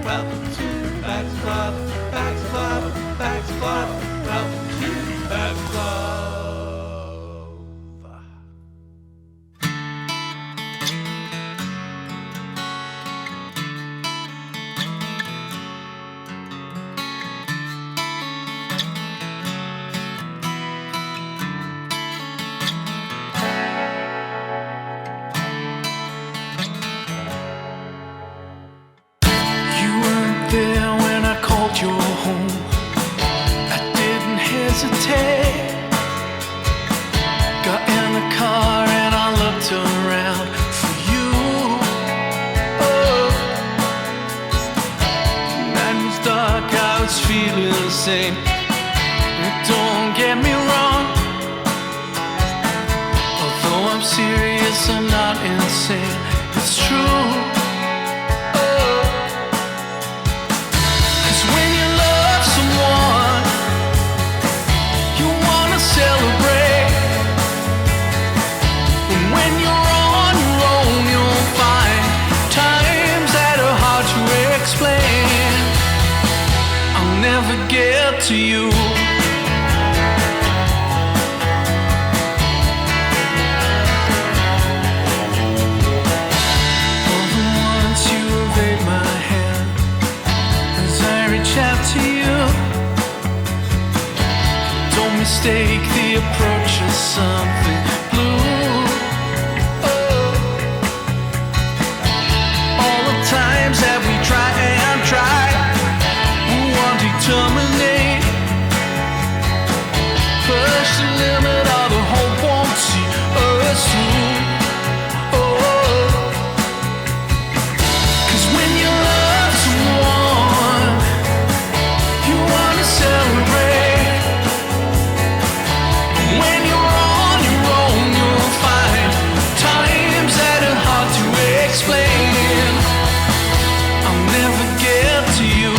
Welcome to Beck's Club, Beck's Club, Beck's Club. Welcome to Beck's Club. There when I called your home, I didn't hesitate. Got in the car and I looked around for you. Oh, the night was dark, I was feeling the same. Don't get me wrong, although I'm serious, I'm not insane. It's true. Celebrate. When you're on your own, you'll find times that are hard to explain. I'll never get to you. All the once you evade my hand as I reach out to you. Don't mistake the approach as something blue. Oh. All the times that we try and try, we want to terminate. Push the limit of the hope won't see us through. Oh. 'Cause when you love someone, you want to celebrate. When you're on your own, you'll find times that are hard to explain. I'll never get to you.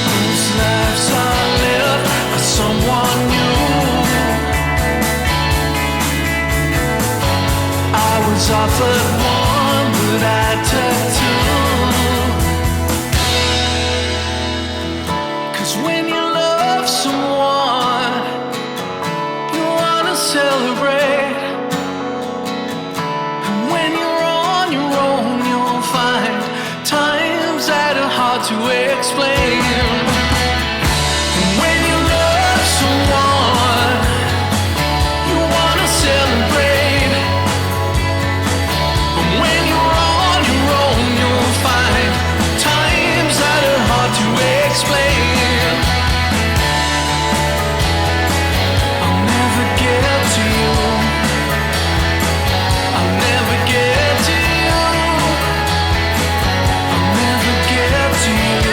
Those lives are lived by someone new. I was offered one, but I took two. 'Cause when you love someone, you wanna celebrate. And when you're on your own, you'll find times that are hard to explain. And when you love someone, you wanna celebrate. When you're on your own, you'll find times that are hard to explain. I'll never get to you. I'll never get to you. I'll never get to you.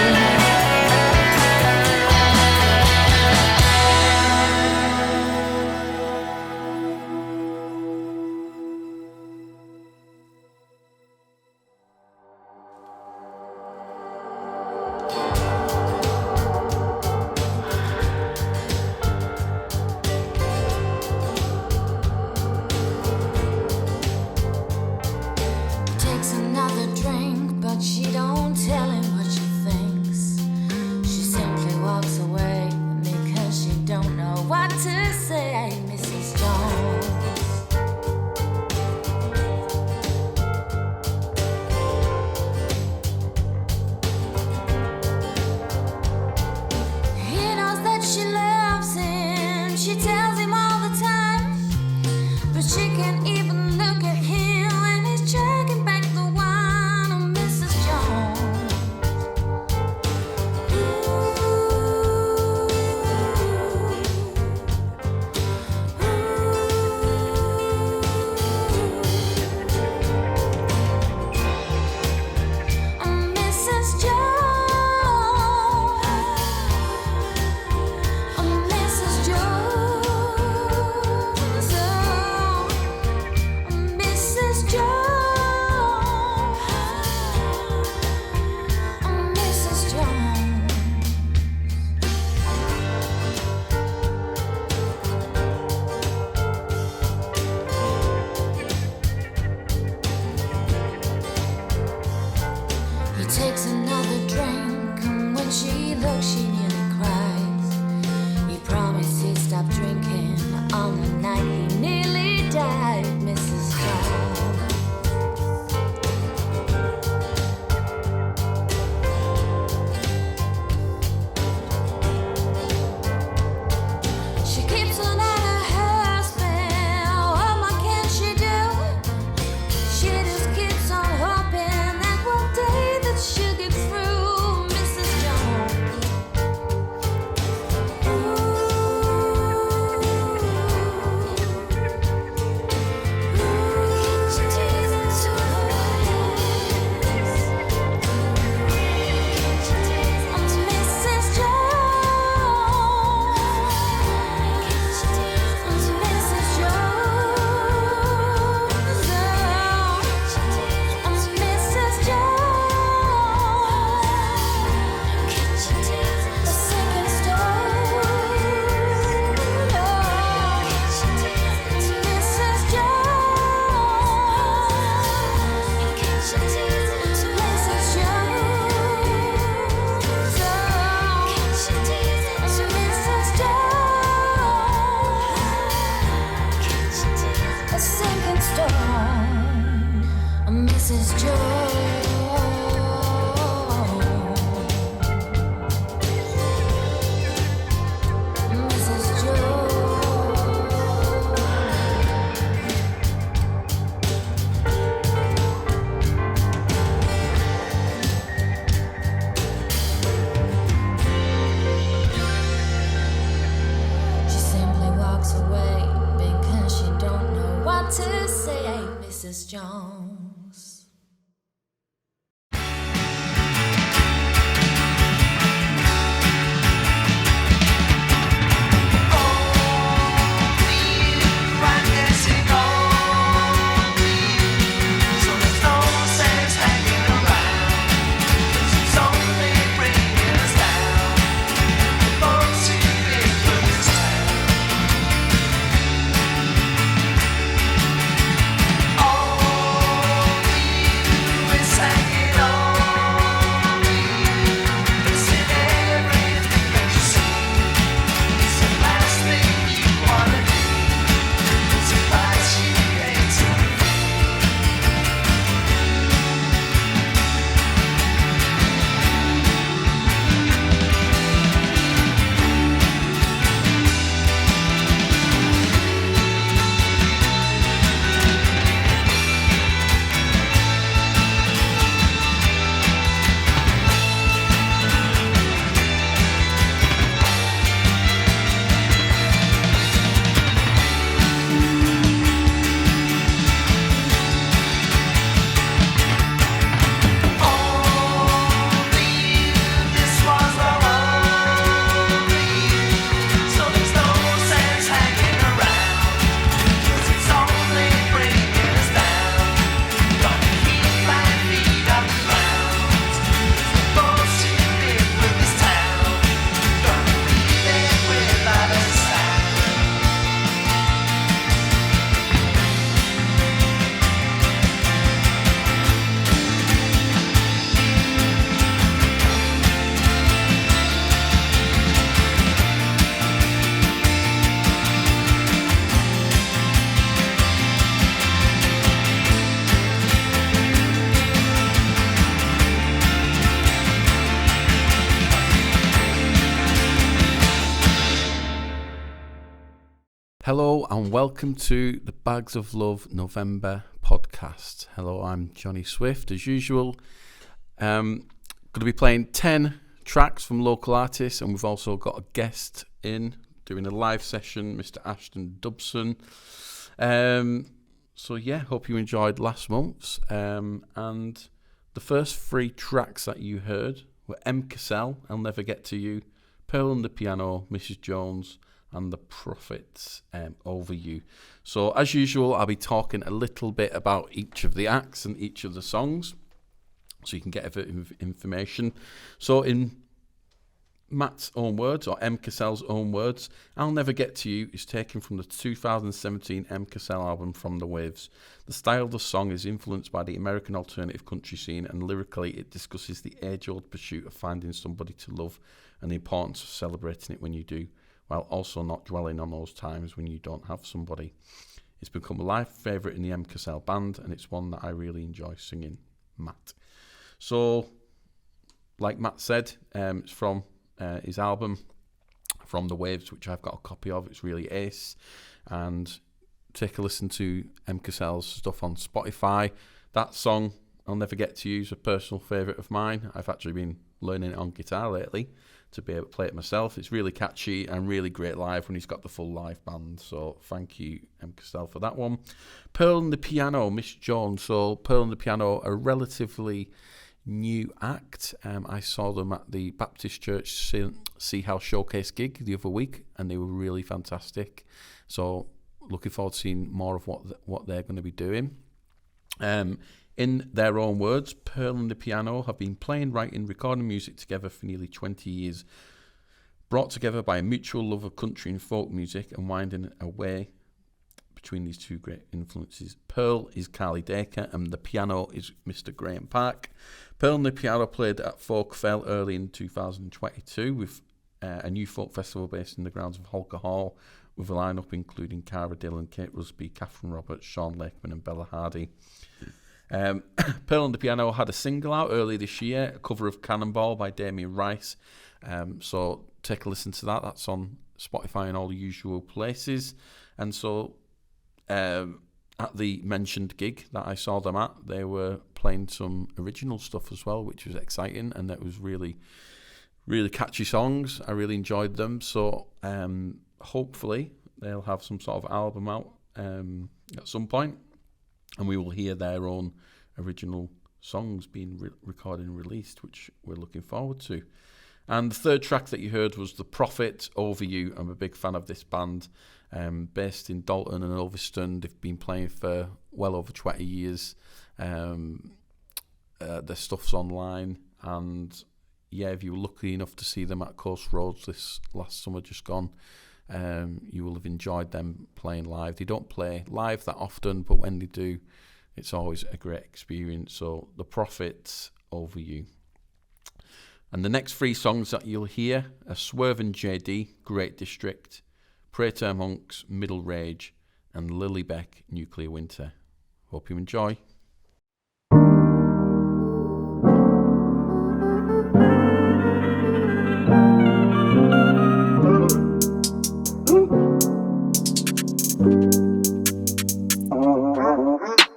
Mrs. Jones. Hello and welcome to the Bags of Love November podcast. Hello, I'm Johnny Swift as usual. Going to be playing 10 tracks from local artists, and we've also got a guest in doing a live session, Mr. Ashton Dubson. So yeah, hope you enjoyed last month's. And the first 3 tracks that you heard were Emker, I'll Never Get to You, Pearl and the Piano, Mrs. Jones, and the Prophets, Over You. So as usual, I'll be talking a little bit about each of the acts and each of the songs, so you can get a bit of information. So in Matt's own words, or Emker's own words, I'll Never Get to You is taken from the 2017 Emker album From the Waves. The style of the song is influenced by the American alternative country scene, and lyrically it discusses the age-old pursuit of finding somebody to love and the importance of celebrating it when you do, while also not dwelling on those times when you don't have somebody. It's become a live favourite in the Emker band, and it's one that I really enjoy singing, Matt. So, like Matt said, it's from his album, From the Waves, which I've got a copy of. It's really ace. And take a listen to Emker's stuff on Spotify. That song, I'll Never Get to You, is a personal favourite of mine. I've actually been learning it on guitar lately to be able to play it myself. It's really catchy and really great live when he's got the full live band. So thank you, Emker, for that one. Pearl and the Piano, Miss Jones. So Pearl and the Piano, a relatively new act. I saw them at the Baptist Church See How Showcase gig the other week, and they were really fantastic. So looking forward to seeing more of what they're going to be doing. In their own words, Pearl and the Piano have been playing, writing, recording music together for nearly 20 years, brought together by a mutual love of country and folk music, and winding a way between these two great influences. Pearl is Carly Dacre, and the piano is Mr. Graham Park. Pearl and the Piano played at Folk Fell early in 2022 with a new folk festival based in the grounds of Holker Hall, with a lineup including Cara Dillon, Kate Rusby, Catherine Roberts, Sean Lakeman and Bella Hardy. Pearl and the Piano had a single out early this year, a cover of Cannonball by Damien Rice. So take a listen to that. That's on Spotify and all the usual places. And so at the mentioned gig that I saw them at, they were playing some original stuff as well, which was exciting, and that was really, really catchy songs. I really enjoyed them. So hopefully they'll have some sort of album out at some point. and we will hear their own original songs being recorded and released, which we're looking forward to. And the third track that you heard was The Prophet, Over You. I'm a big fan of this band, based in Dalton and Ulverston. They've been playing for well over 20 years. Their stuff's online, and yeah, if you were lucky enough to see them at Coast Roads this last summer just gone, you will have enjoyed them playing live. They don't play live that often, but when they do, it's always a great experience. So The Prophet, Over You. And the next three songs that you'll hear are Swerve and JD, Great District, Prater Monks, Middle Rage, and Lily Beck, Nuclear Winter. Hope you enjoy.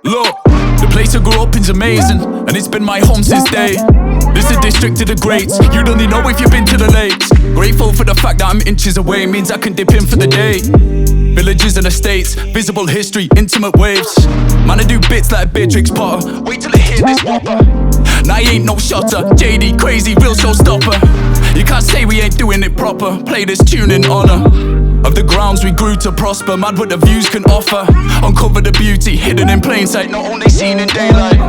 Look, the place I grew up in's amazing, and it's been my home since day. This is district of the greats, you'd only know if you've been to the lakes. Grateful for the fact that I'm inches away, means I can dip in for the day. Villages and estates, visible history, intimate waves. Man, I do bits like Beatrix Potter. Wait till I hear this whopper. Now I ain't no shotter, JD crazy, real showstopper. You can't say we ain't doing it proper. Play this tune in honor of the grounds we grew to prosper. Mad what the views can offer. Uncover the beauty hidden in plain sight, not only seen in daylight.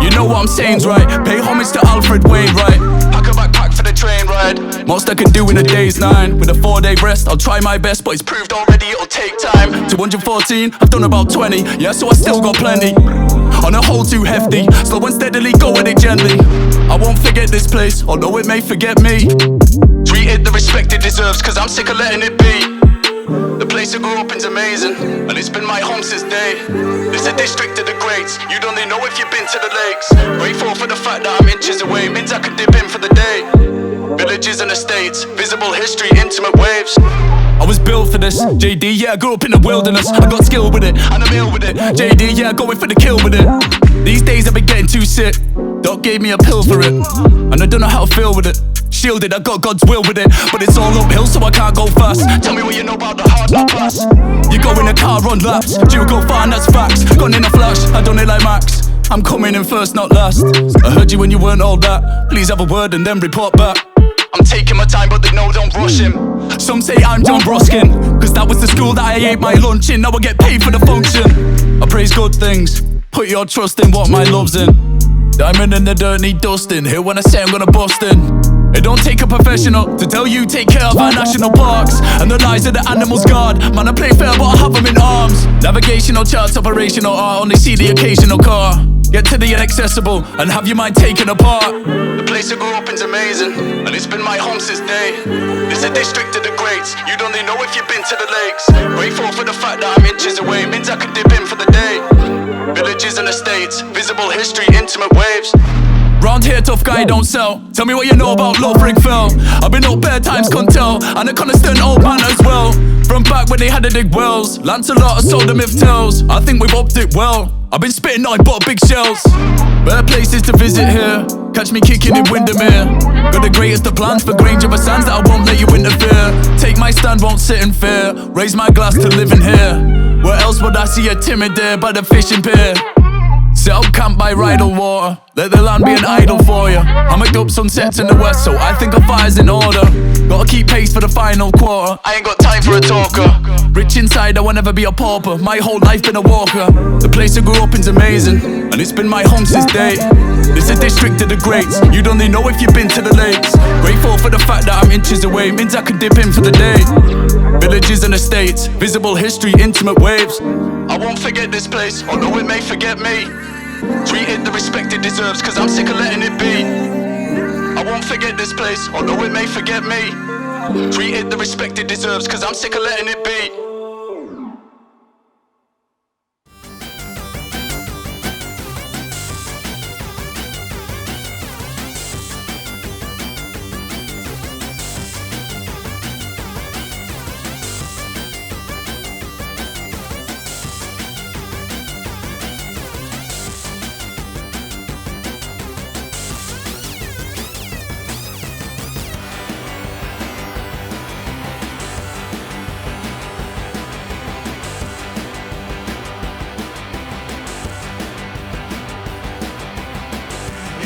You know what I'm saying's right. Pay homage to Alfred Wainwright. Pack a backpack for the train ride. Most I can do in a day's 9. With a 4-day rest, I'll try my best, but it's proved already it'll take time. 214, I've done about 20. Yeah, so I still got plenty. On a whole too hefty, slow and steadily, go with it gently. I won't forget this place, although it may forget me. Treat it the respect it deserves, cause I'm sick of letting it be. The place I grew up in's amazing, and it's been my home since day. This a district of the greats, you'd only know if you've been to the lakes. Grateful for the fact that I'm inches away, means I could dip in for the day. Villages and estates, visible history, intimate waves. I was built for this, JD, yeah, I grew up in the wilderness. I got skill with it, and I'm ill with it. JD, yeah, going for the kill with it. These days I've been getting too sick. Doc gave me a pill for it, and I don't know how to feel with it. Shielded, I got God's will with it, but it's all uphill so I can't go fast. Tell me what you know about the hard knock class. You go in a car, run laps, you go far and that's facts. Gone in a flash, I done it like Max. I'm coming in first, not last. I heard you when you weren't all that. Please have a word and then report back. I'm taking my time but they know don't rush him. Some say I'm John Broskin, cause that was the school that I ate my lunch in. Now I get paid for the function. I praise good things, put your trust in what my love's in. Diamond in the dirt, need dusting. Here when I say I'm gonna bust in. It don't take a professional to tell you take care of our national parks and the lives of the animals guard. Man, I play fair but I have them in arms. Navigational charts, operational art, only see the occasional car. Get to the inaccessible and have your mind taken apart. The place I grew up in's amazing, and it's been my home since day. This a district of the greats, you'd only know if you've been to the lakes. Grateful for the fact that I'm inches away, means I can dip in for the day. Villages and estates, visible history, intimate waves. Round here, tough guy, don't sell. Tell me what you know about low brick fell. I've been up bare times, can't tell. And a constant old man as well. From back when they had to dig wells. Lancelot has sold them if tells. I think we've upped it well. I've been spitting nothing but big shells. Bare places to visit here. Catch me kicking in Windermere. Got the greatest of plans for Grange of a Sands that I won't let you interfere. Take my stand, won't sit in fear. Raise my glass to living here. Where else would I see a timid there by the fishing pier? Set up camp by Rydal Water. Let the land be an idol for you. I'm a dub sunsets in the west, so I think a fire's in order. Gotta keep pace for the final quarter. I ain't got time for a talker. Rich inside, I will never be a pauper. My whole life been a walker. The place I grew up in's amazing, and it's been my home since day. This a district of the greats, you'd only know if you've been to the lakes. Grateful for the fact that I'm inches away, means I could dip in for the day. Villages and estates, visible history, intimate waves. I won't forget this place, although it may forget me. Treat it the respect it deserves, cause I'm sick of letting it be. I won't forget this place, although it may forget me. Treat it the respect it deserves, cause I'm sick of letting it be.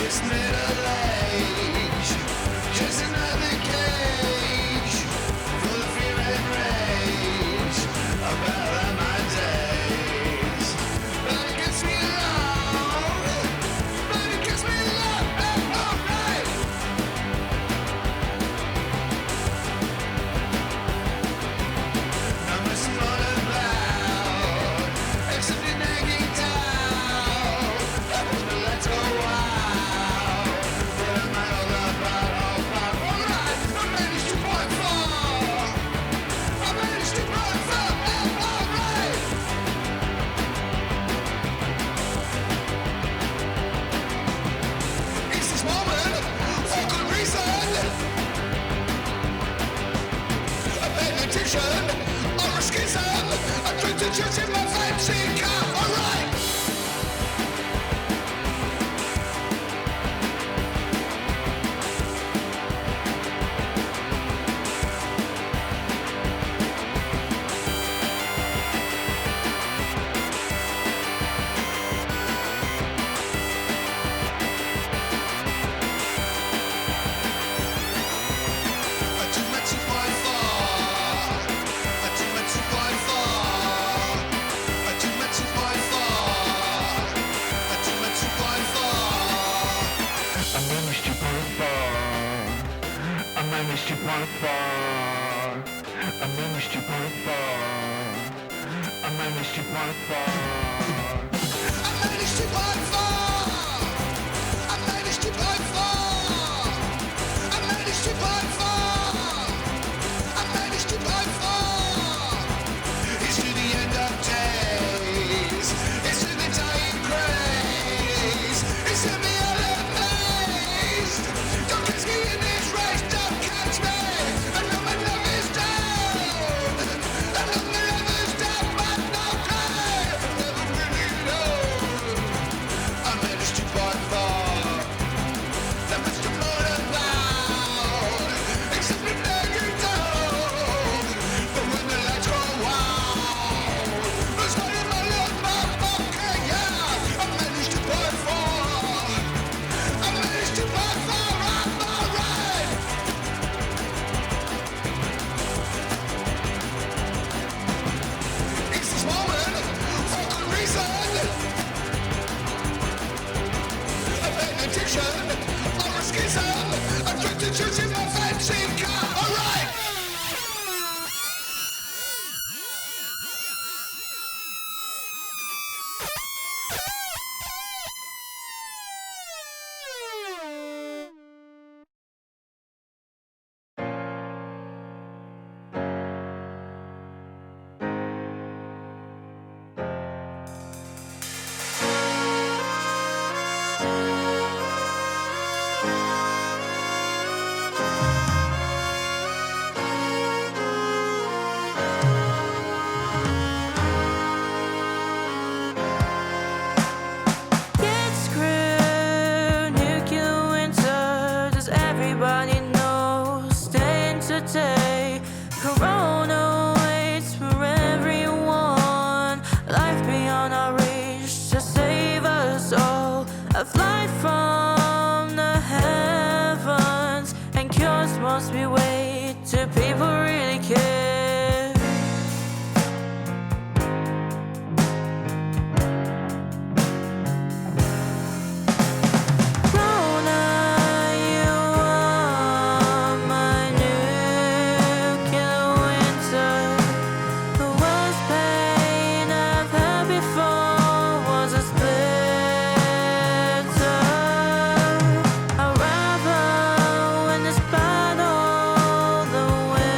this middle age, just another cage full of fear and rage about my days. But it gets me along, but it gets me along, alright. Not much to run about, except in nagging down. Let's go out. What am I all about? Alright, I managed to point far. I managed to point far. Alright. It's this moment for good reason. A benediction or a schism. I drink to church in my fancy car. Alright. I'd rather win this battle the way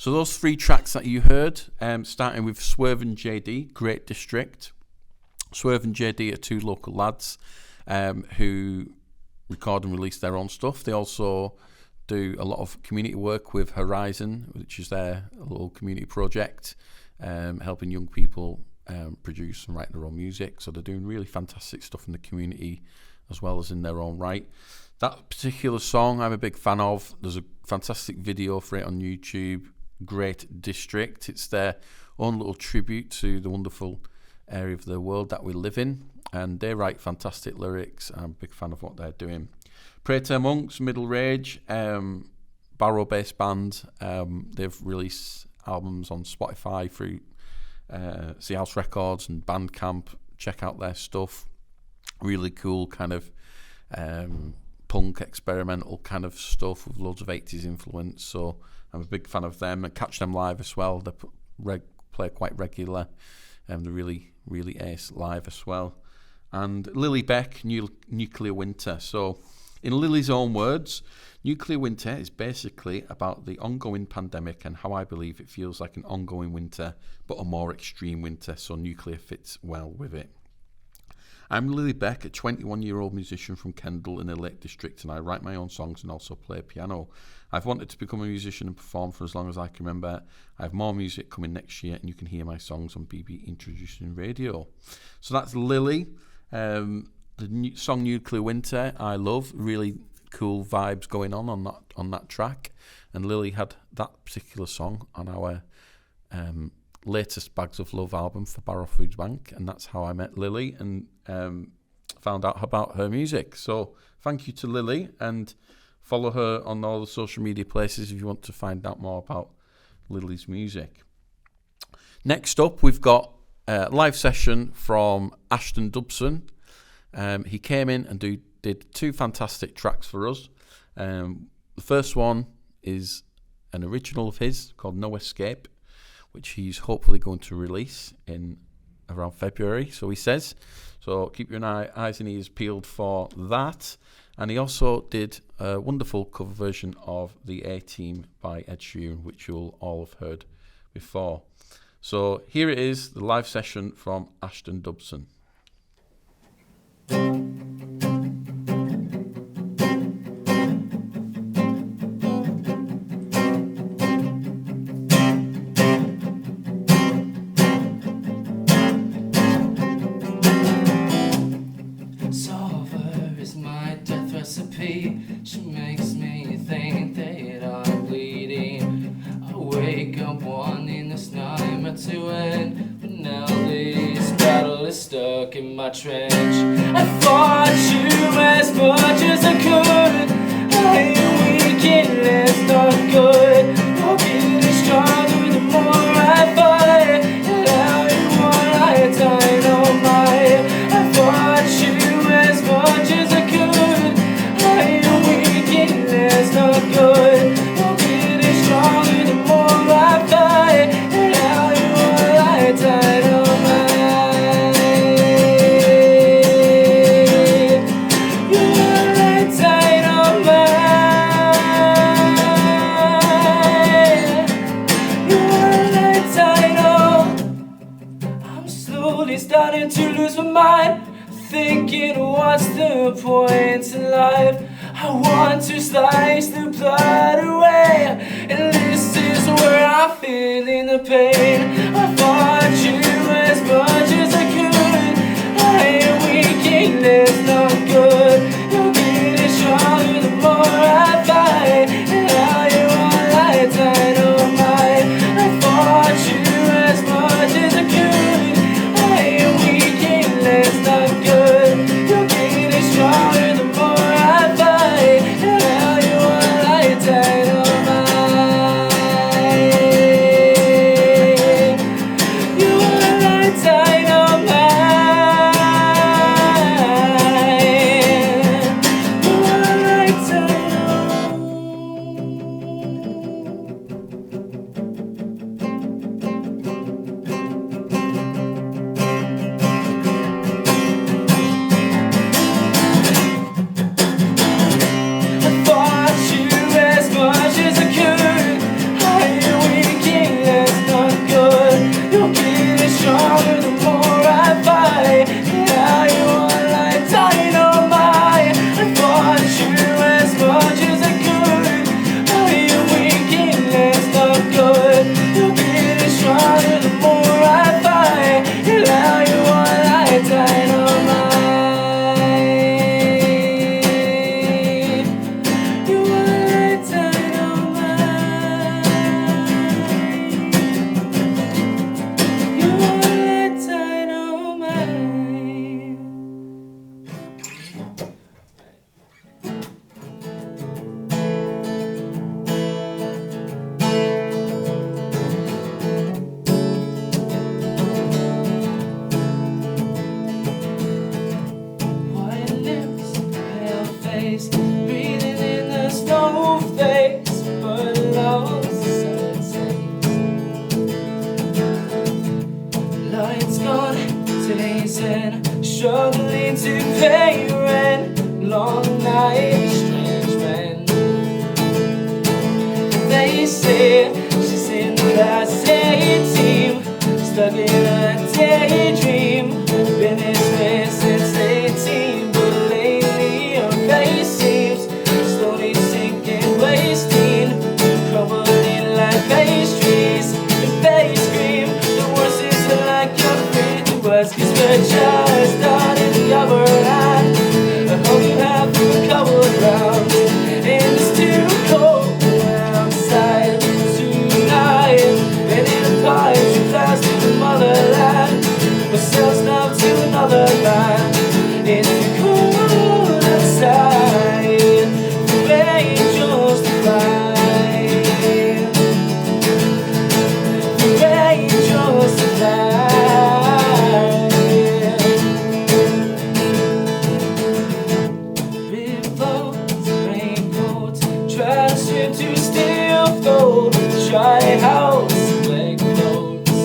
So those 3 tracks that you heard, starting with Swerve and JD, Great District. Swerve and JD are 2 local lads who record and release their own stuff. They also do a lot of community work with Horizon, which is their little community project, helping young people produce and write their own music. So they're doing really fantastic stuff in the community as well as in their own right. That particular song I'm a big fan of. There's a fantastic video for it on YouTube, Great District. It's their own little tribute to the wonderful area of the world that we live in, and they write fantastic lyrics. I'm a big fan of what they're doing. Prater Monks, middle range, barrow-based band. They've released albums on Spotify through Sea House Records and Bandcamp. Check out their stuff. Really cool kind of punk experimental kind of stuff with loads of 80s influence. So I'm a big fan of them, and catch them live as well. They play quite regular, and they're really ace live as well. And Lily Beck, Nuclear Winter. So in Lily's own words, Nuclear Winter is basically about the ongoing pandemic and how I believe it feels like an ongoing winter, but a more extreme winter, so nuclear fits well with it. I'm Lily Beck, a 21-year-old musician from Kendal in the Lake District, and I write my own songs and also play piano. I've wanted to become a musician and perform for as long as I can remember. I have more music coming next year, and you can hear my songs on BB Introducing Radio. So that's Lily. The song Nuclear Winter, I love. Really cool vibes going on that track. And Lily had that particular song on our latest Bags of Love album for Barrow Foods Bank, and that's how I met Lily and found out about her music. So thank you to Lily, and follow her on all the social media places if you want to find out more about Lily's music. Next up, we've got a live session from Ashton Dubson. He came in and did 2 fantastic tracks for us. The first one is an original of his called No Escape, which he's hopefully going to release in around February, so he says. So keep your eyes and ears peeled for that. And he also did a wonderful cover version of The A-Team by Ed Sheeran, which you'll all have heard before. So here it is, the live session from Ashton Dubson. She makes me think that I'm bleeding. I wake up wanting this nightmare to end, but now this battle is stuck in my trench. I fought you as much as I could. I am weak and it's not good. I'll get stronger the more I fight, and how you want I dynamite. I fought you as much as I could. It's not good. I'm getting stronger the more I fight, and how you want I dynamite. You want I dynamite. You want I dynamite. I'm slowly starting to lose my mind, thinking what's the point in life? I want to slice the blood away, and this is where I'm feeling the pain. I fought you as much as I could. I am weak and it's not good. You're getting stronger the more I fight, and how you want I dynamite. I fought you as much as I could. I am weak and it's not good. You're getting stronger the more I fight. Dynamite. You it's gone. Days and struggling to pay rent. Long night, strange men. They say she's in the class A team, stuck in a daydream. Been this way since 18, but lately her face seems slowly sinking, wasting, crumbling like pastries. If they scream, the worst is like you're free to us, 'cause we're just starting the other line. I hope you have a couple of rounds, and it's too cold outside tonight. And in a pie, she flies to the motherland, but sells love to another man. It's too cold outside for angels to fly, for angels to fly. Rivers, raincoats, try to swim to still gold. Try house, black clothes,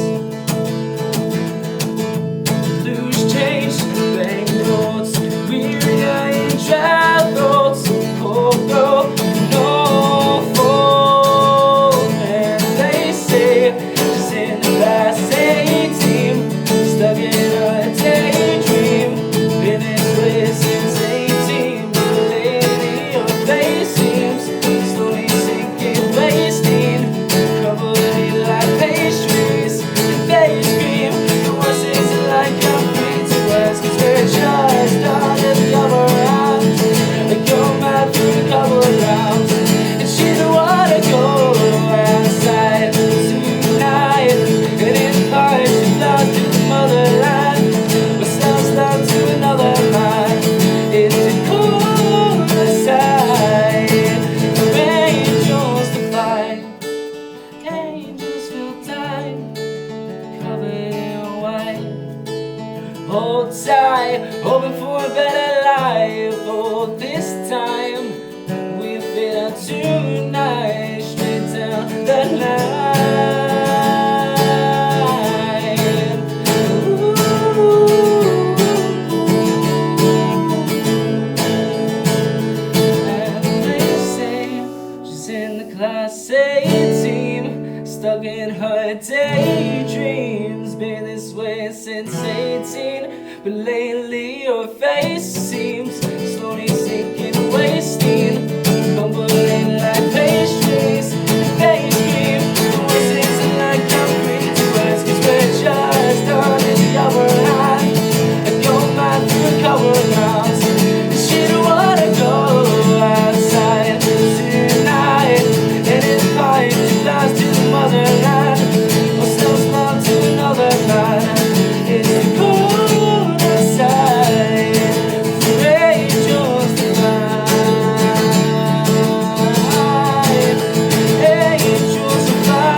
loose change, banknotes, weary-eyed dry roads, cold girl, no fold. And they say she's in the last 18, stuck in a daydream. Been this way since 18, but lately her face seems slowly sinking, wasting, crumbling like pastries. And they scream, the worst is like I'm free to us, 'cause we're just under the other round. Like you're mad through a couple of rounds, and she don't wanna go outside tonight. And in the party, she flies to the motherland, but sells love to another man. It's too cold outside for angels to fly. Angels will die, covered in white. Hold tight, hoping for a better life. Oh, this time we fit out tonight, straight down the line. And they say she's in the class A team, stuck in her daydreams. Been this way since 18, but lately her face seems slowly sinking, wasting, crumbling like pastries. They scream, the worst is like I'm free to us, 'cause we're just on the other line. I go mad through a couple of rounds, and she don't wanna go outside tonight. And in the party, she flies to the motherland, or sells love to another man. It's too cold outside for angels to fly, angels to fly,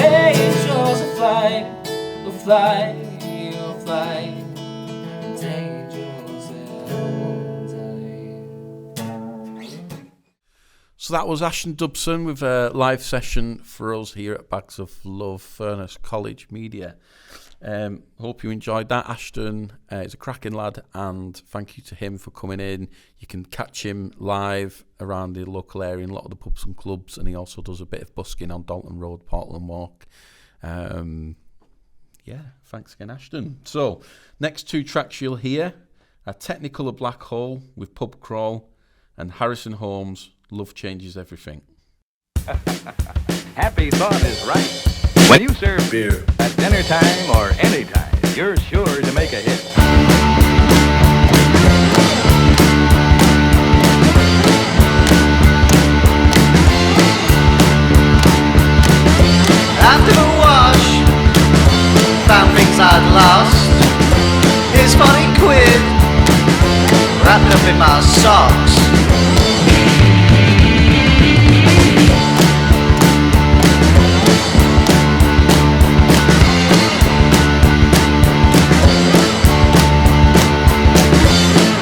angels to fly, will fly, will fly, angels and So that was Ashton Dubson with a live session for us here at Bags of Love, Furness College Media. Hope you enjoyed that. Ashton is a cracking lad, and thank you to him for coming in. You can catch him live around the local area in a lot of the pubs and clubs, and he also does a bit of busking on Dalton Road, Portland Walk. Yeah, thanks again, Ashton. So, next two tracks you'll hear are Technicolor Black Hole with Pub Crawl and Harrison Holmes, Love Changes Everything. Happy thought is right. When you serve beer at dinner time or any time, you're sure to make a hit. After the wash, found things I'd lost. Here's 40 quid wrapped up in my socks.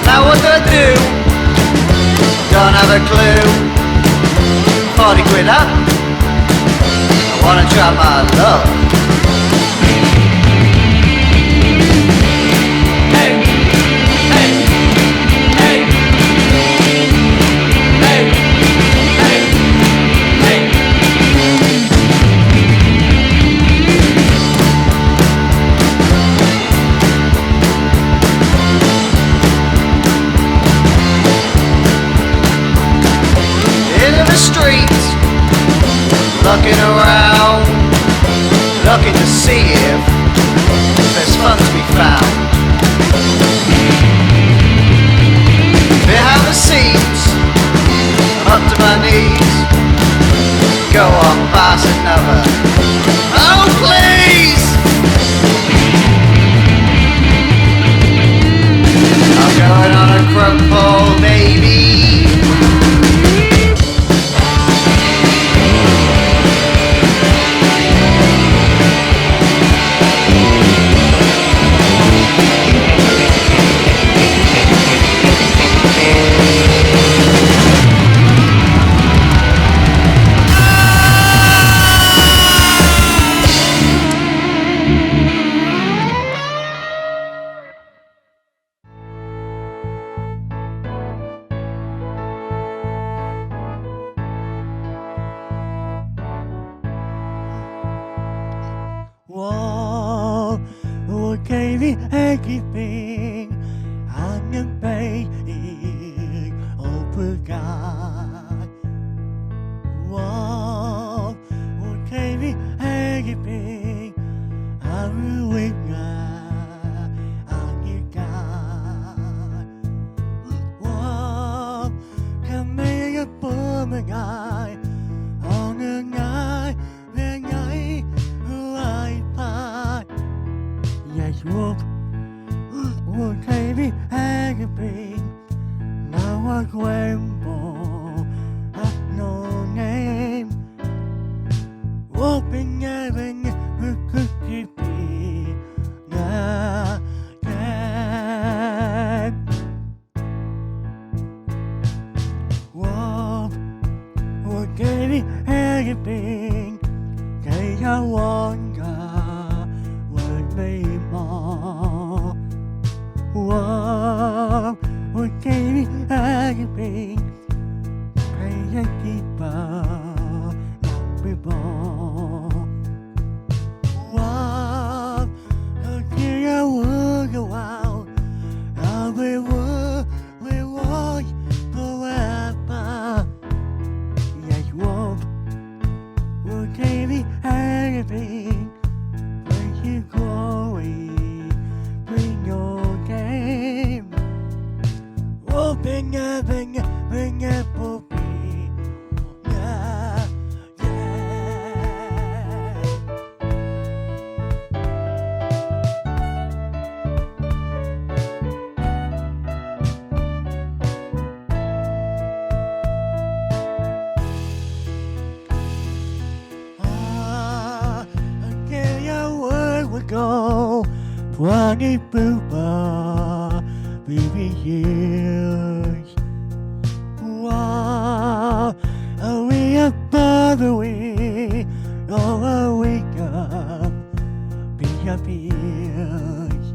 Now what do? Don't have a clue. 40 quid up, I wanna try my luck. Hey, hey, hey, hey, hey, hey. In the streets, looking around, looking to see if there's fun to be found. Behind the scenes, I'm up to my knees. Go on, pass another. Oh please! I'm going on a crumple, baby. Whoa, what gave me everything? I'm a baby, open God. Whoa, what gave me everything? I'm a winner, I'm a God. Whoa, come make a boom guy on the night, the night. Yes, whoop, baby, everything. Now I tremble at no name. Whooping heaven, who could it be? Again. Whoop, baby, everything. Take a wonder. Be more. Whoa, what gave me everything? Pay a keeper, not before. Whoa, I'll give a word a while. I'll be work forever. Yes, whoa, what gave me everything? You glory, bring your game. Bring a puppy. Yeah, yeah. Go, Pwani Poopa, baby years. Wow, are we above the way? Oh, a wake up, be happy years.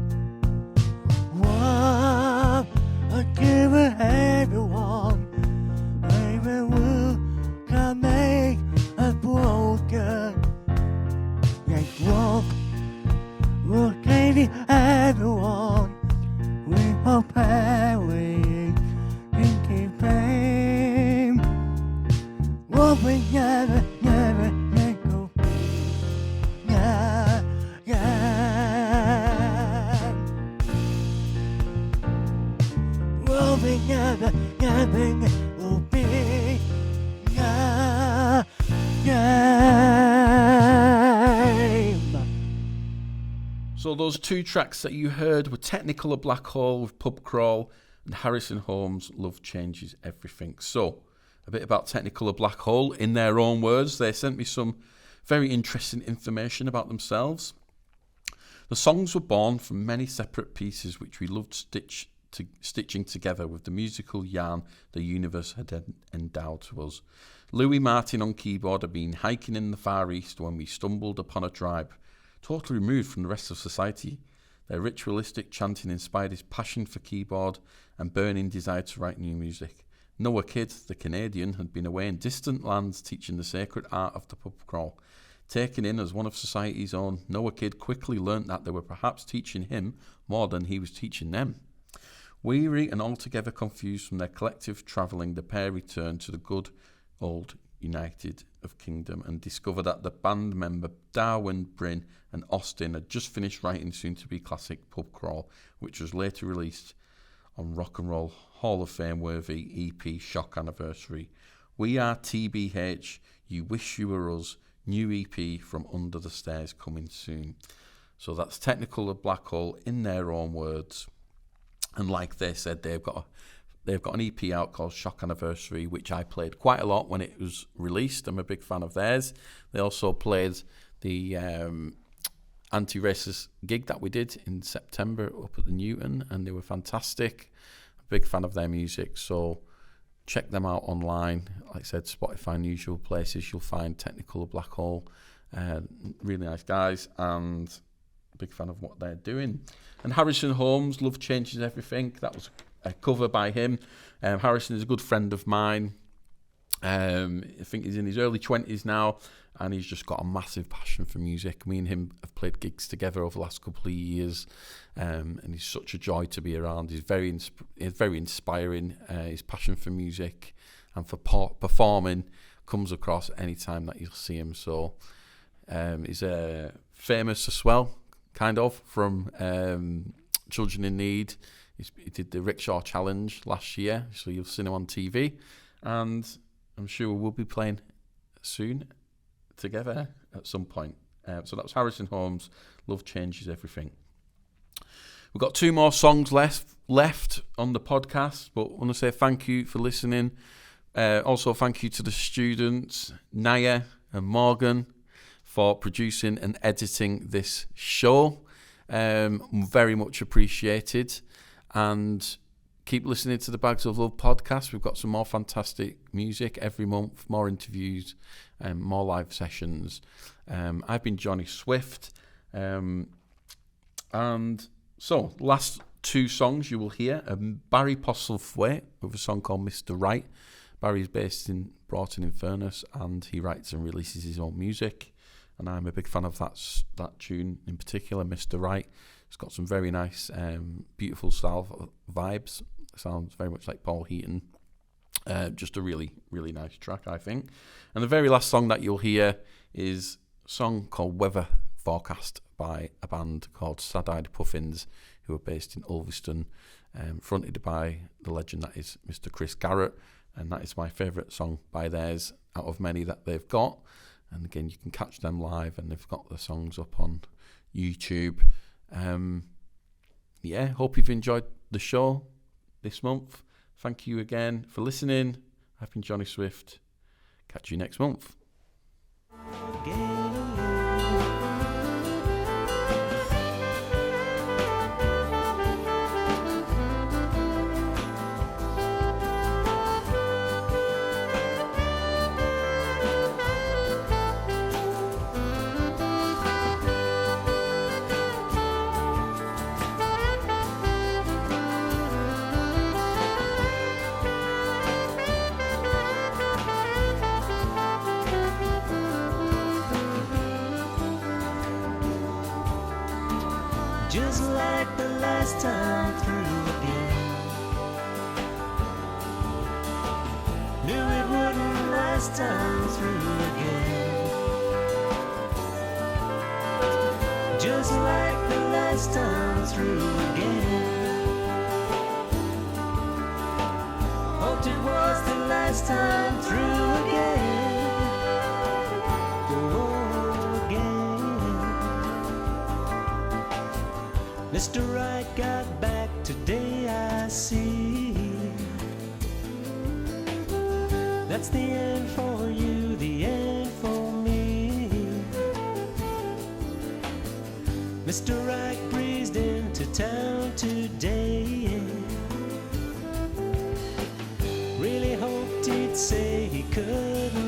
Wow, I give everyone, every will can make a broken. Yes, walk. We'll give everyone, we will perish in keep fame. We'll be never go. Yeah, yeah. We'll be never will be. Yeah, yeah. So those two tracks that you heard were Technicolor Black Hole with Pub Crawl and Harrison Holmes' Love Changes Everything. So, a bit about Technicolor Black Hole. In their own words, they sent me some very interesting information about themselves. The songs were born from many separate pieces which we loved stitching together with the musical yarn the universe had endowed to us. Louis Martin on keyboard had been hiking in the Far East when we stumbled upon a tribe, totally removed from the rest of society. Their ritualistic chanting inspired his passion for keyboard and burning desire to write new music. Noah Kidd, the Canadian, had been away in distant lands teaching the sacred art of the pub crawl. Taken in as one of society's own, Noah Kidd quickly learnt that they were perhaps teaching him more than he was teaching them. Weary and altogether confused from their collective travelling, the pair returned to the good old United of Kingdom and discovered that the band member Darwin, Bryn and Austin had just finished writing soon-to-be classic Pub Crawl, which was later released on Rock and Roll Hall of Fame worthy EP Shock Anniversary. We Are TBH, You Wish You Were Us, new EP from Under the Stairs coming soon. So that's Technicolor Black Hole in their own words. And like they said, they've got an EP out called Shock Anniversary, which I played quite a lot when it was released. I'm a big fan of theirs. They also played the anti-racist gig that we did in September up at the Newton, and they were fantastic. A big fan of their music, so check them out online. Like I said, Spotify and usual places, you'll find Technicolor Black Hole. Really nice guys, and a big fan of what they're doing. And Harrison Holmes, Love Changes Everything. That was a cover by him. Harrison is a good friend of mine. I think he's in his early 20s now, and he's just got a massive passion for music. Me and him have played gigs together over the last couple of years, and he's such a joy to be around. He's very inspiring. His passion for music and for performing comes across any time that you'll see him. So he's famous as well, kind of, from Children in Need. He did the Rickshaw Challenge last year, so you've seen him on TV, and I'm sure we'll be playing soon together at some point. So that was Harrison Holmes, Love Changes Everything. We've got 2 more songs left on the podcast, but I want to say thank you for listening. Also, thank you to the students, Naya and Morgan, for producing and editing this show. Very much appreciated. And keep listening to the Bags of Love podcast. We've got some more fantastic music every month, more interviews, and more live sessions. I've been Johnny Swift. And so, last 2 songs you will hear are Barry Postlethwaite with a song called Mr. Right. Barry's based in Broughton in Furness, and he writes and releases his own music. And I'm a big fan of that tune in particular, Mr. Right. It's got some very nice, beautiful style vibes. Sounds very much like Paul Heaton. Just a really, really nice track, I think. And the very last song that you'll hear is a song called Weather Forecast by a band called Sad-Eyed Puffins, who are based in Ulverston, fronted by the legend that is Mr. Chris Garrett. And that is my favourite song by theirs out of many that they've got. And again, you can catch them live, and they've got the songs up on YouTube. Hope you've enjoyed the show this month. Thank you again for listening. I've been Johnny Swift. Catch you next month. Just like the last time through again. Knew it wouldn't last time through again. Just like the last time through again. Hoped it was the last time through again. Mr. Right got back today, I see. That's the end for you, the end for me. Mr. Right breezed into town today. Really hoped he'd say he couldn't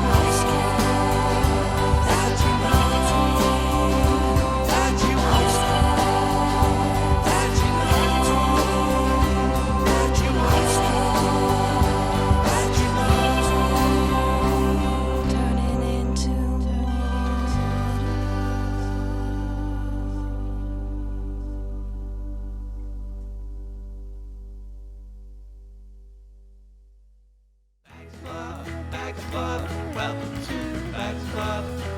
Back's Club, welcome to Back's Club.